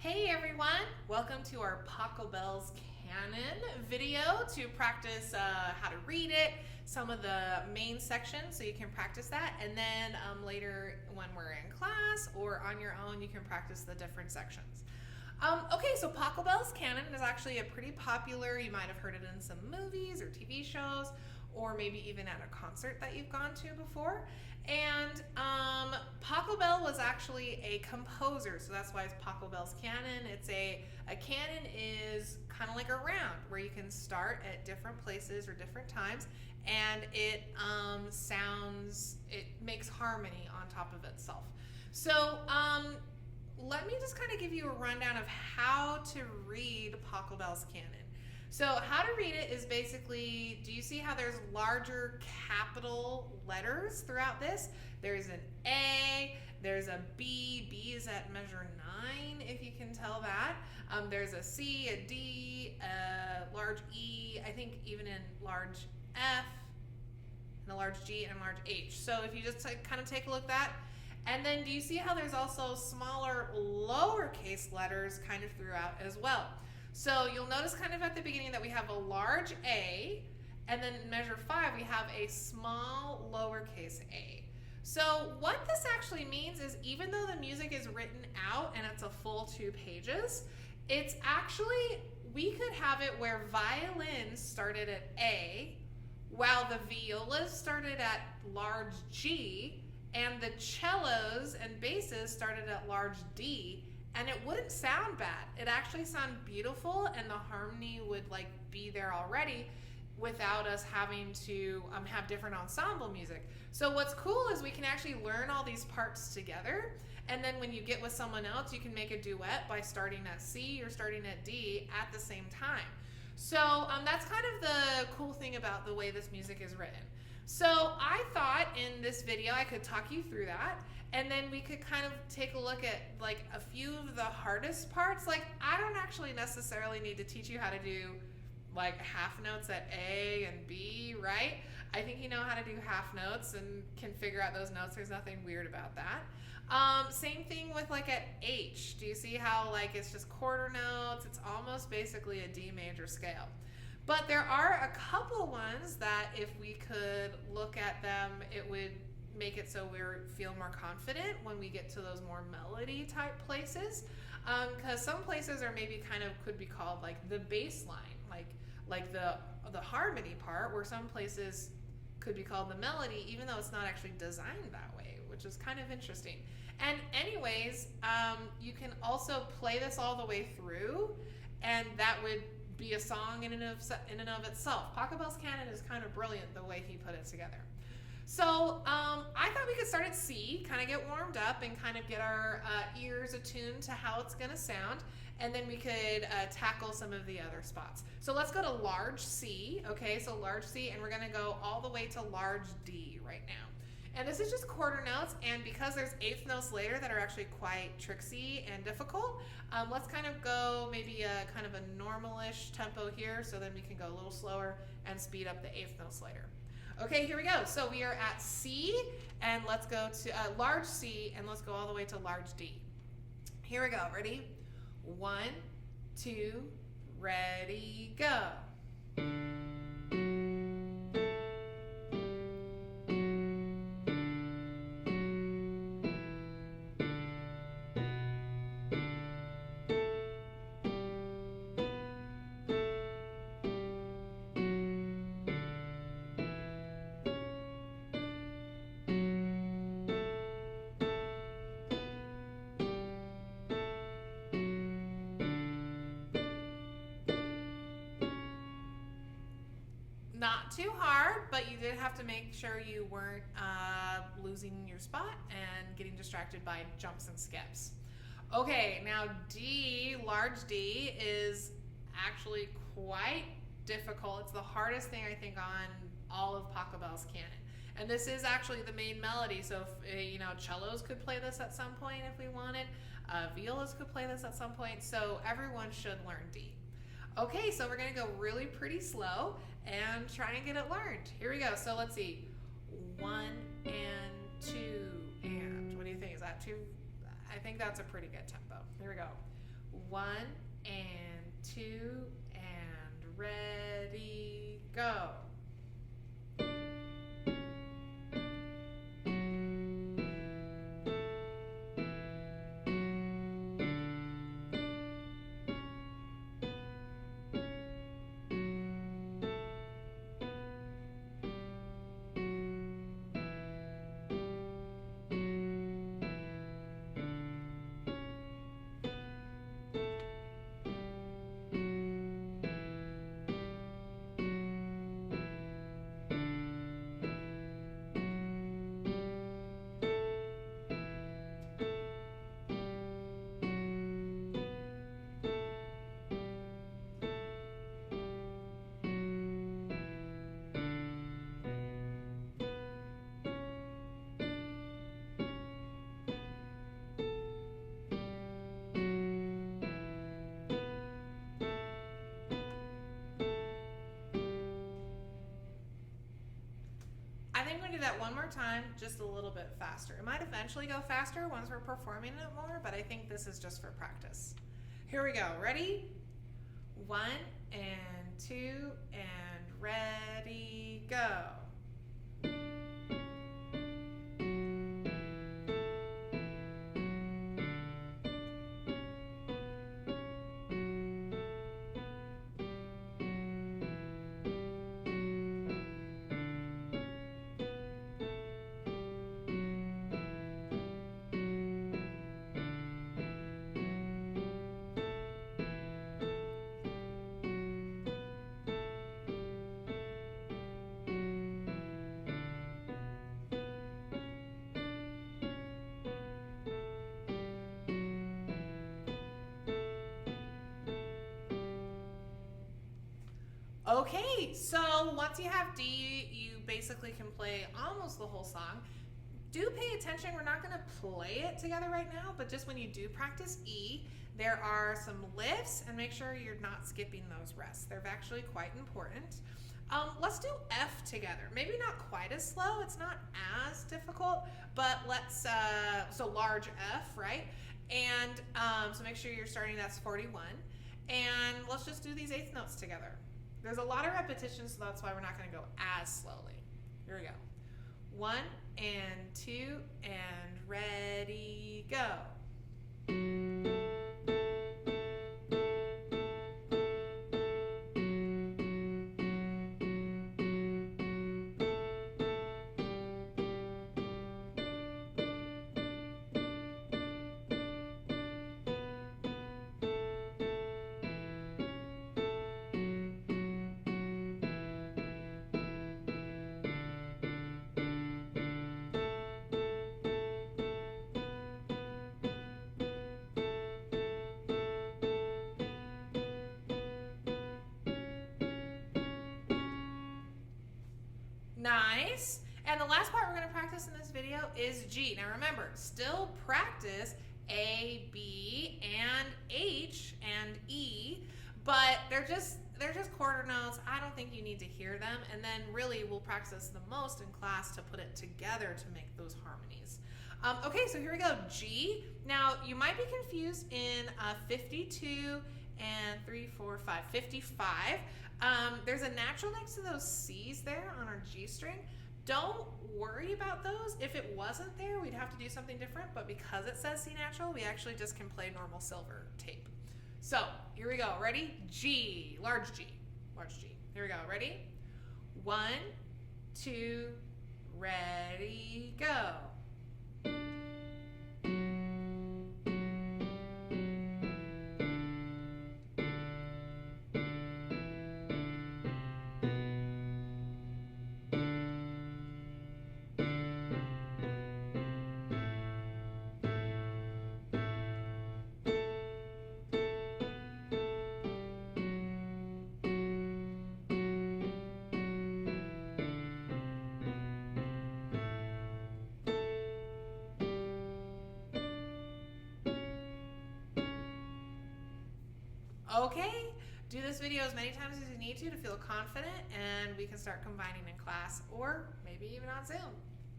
Hey everyone, welcome to our Pachelbels Canon video to practice how to read it, some of the main sections so you can practice that, and then later when we're in class or on your own you can practice the different sections. Okay, so Pachelbels Canon is actually a pretty popular, you might have heard it in some movies or TV shows, or maybe even at a concert that you've gone to before. And Pachelbel was actually a composer, so that's why it's Pachelbels Canon. It's a canon is kind of like a round where you can start at different places or different times, and it makes harmony on top of itself. So let me just kind of give you a rundown of how to read Pachelbels Canon. So how to read it is basically, do you see how there's larger capital letters throughout this? There's an A, there's a B, B is at measure 9 if you can tell that. There's a C, a D, a large E, I think even in large F, and a large G and a large H. So if you just kind of take a look at that, and then do you see how there's also smaller lowercase letters kind of throughout as well? So you'll notice kind of at the beginning that we have a large A, and then in measure 5 we have a small lowercase a. So what this actually means is even though the music is written out and it's a full 2 pages, it's actually, we could have it where violins started at A, while the violas started at large G, and the cellos and basses started at large D, and it wouldn't sound bad. It actually sounded beautiful, and the harmony would be there already without us having to have different ensemble music. So what's cool is we can actually learn all these parts together, and then when you get with someone else, you can make a duet by starting at C or starting at D at the same time. So that's kind of the cool thing about the way this music is written. So I thought in this video I could talk you through that, and then we could kind of take a look at a few of the hardest parts. I don't actually necessarily need to teach you how to do half notes at A and B, right? I think you know how to do half notes and can figure out those notes. There's nothing weird about that. Same thing with at H. Do you see how it's just quarter notes? It's almost basically a D major scale. But there are a couple ones that if we could look at them, it would make it so we feel more confident when we get to those more melody type places. Because some places are maybe kind of could be called the bass line, like the harmony part, where some places could be called the melody, even though it's not actually designed that way, which is kind of interesting. And anyways, you can also play this all the way through, and that would be a song in and of itself. Pachelbels Canon is kind of brilliant the way he put it together. So I thought we could start at C, kind of get warmed up and kind of get our ears attuned to how it's going to sound, and then we could tackle some of the other spots. So let's go to large C, okay, so large C, and we're going to go all the way to large D right now. And this is just quarter notes, and because there's eighth notes later that are actually quite tricksy and difficult, let's kind of go maybe a kind of a normal-ish tempo here, so then we can go a little slower and speed up the eighth notes later. Okay, here we go. So we are at C, and let's go to large C, and let's go all the way to large D. Here we go. Ready? 1, 2, ready, go. Not too hard, but you did have to make sure you weren't losing your spot and getting distracted by jumps and skips. Okay, now D, large D, is actually quite difficult. It's the hardest thing I think on all of Pachelbels Canon. And this is actually the main melody, so if, cellos could play this at some point if we wanted. Violas could play this at some point, so everyone should learn D. Okay, so we're going to go really pretty slow and try and get it learned. Here we go. So let's see. 1 and 2 and. What do you think? Is that too? I think that's a pretty good tempo. Here we go. 1 and 2 and ready, go. I think we're gonna do that one more time, just a little bit faster. It might eventually go faster once we're performing it more, but I think this is just for practice. Here we go, ready? 1 and 2 and ready, go. Okay, so once you have D, you basically can play almost the whole song. Do pay attention, we're not gonna play it together right now, but just when you do practice E, there are some lifts, and make sure you're not skipping those rests. They're actually quite important. Let's do F together. Maybe not quite as slow, it's not as difficult, but let's, so large F, right? And so make sure you're starting, that's 41. And let's just do these eighth notes together. There's a lot of repetitions, so that's why we're not gonna go as slowly. Here we go. 1 and 2 and ready, go. Nice. And the last part we're going to practice in this video is G. Now remember, still practice A, B, and H and E, but they're just quarter notes. I don't think you need to hear them. And then really we'll practice the most in class to put it together to make those harmonies. Okay, so here we go. G. Now you might be confused in 52 and 3, 4, 5, 55. There's a natural next to those C's there on our G string. Don't worry about those. If it wasn't there, we'd have to do something different, but because it says C natural, we actually just can play normal silver tape. So here we go, ready? G, large G, large G. Here we go, ready? 1, 2, ready, go. Okay, do this video as many times as you need to feel confident, and we can start combining in class or maybe even on Zoom.